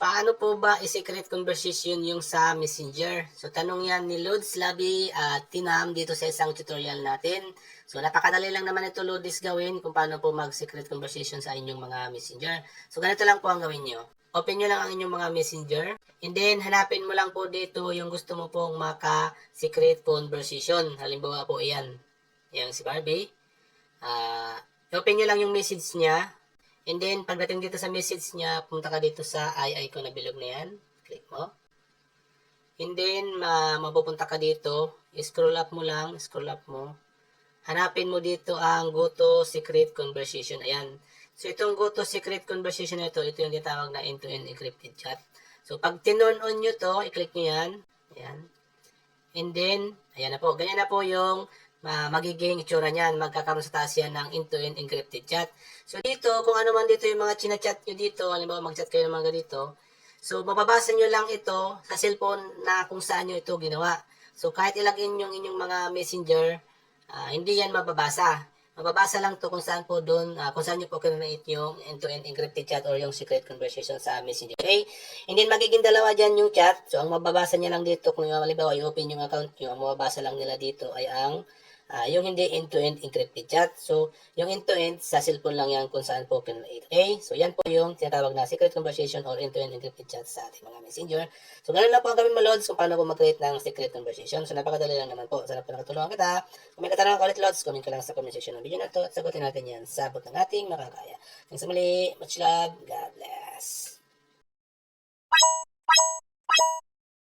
Paano po ba i-secret conversation yung sa Messenger? So, tanong yan ni Lods Labi at Tinam dito sa isang tutorial natin. So, napakadali lang naman ito, Lods, gawin kung paano po mag-secret conversation sa inyong mga Messenger. So, ganito lang po ang gawin nyo. Open nyo lang ang inyong mga Messenger. And then, hanapin mo lang po dito yung gusto mo pong maka-secret conversation. Halimbawa po, iyan. Yang si Barbie. Open nyo lang yung message niya. And then, pagdating dito sa message niya, punta ka dito sa icon na bilog na yan. Click mo. And then, mapupunta ka dito. Scroll up mo lang. Scroll up mo. Hanapin mo dito ang Go to Secret Conversation. Ayan. So, itong Go to Secret Conversation na ito yung tinatawag na end-to-end encrypted chat. So, pag tinurn on nyo to, i-click nyo yan. Ayan. And then, ayan na po. Ganyan na po yung magiging itsura niyan. Magkakaroon sa taas yan ng end-to-end encrypted chat. So dito, kung ano man dito yung mga chinachat nyo dito, halimbawa mag-chat kayo ng mga ganito, so mababasa nyo lang ito sa cellphone na kung saan nyo ito ginawa. So kahit ilagin yung inyong mga messenger, hindi yan mababasa. Mababasa lang to kung saan po doon, kung saan nyo po kinunait yung end-to-end encrypted chat or yung secret conversation sa Messenger. Okay? And then magiging dalawa dyan yung chat. So ang mababasa niya lang dito, kung halimbawa i-open yung account nyo, ang mababasa lang nila dito ay ang yung hindi end-to-end encrypted chat. So, yung end-to-end, sa cellphone lang yan kung saan po kinunait. Okay? So, yan po yung tinatawag na secret conversation or end-to-end encrypted chat sa ating mga messenger. So, ganun lang po ang gawin mo, Lods, kung paano po mag-create ng secret conversation. So, napakadali lang naman po. Sana po nakatulungan kita. Kung may katanungan ka ulit, Lods, comment ka lang sa comment section ng video na to at sagutin natin yan sa abot ng ating makakaya. Hanggang sa muli, much love, God bless.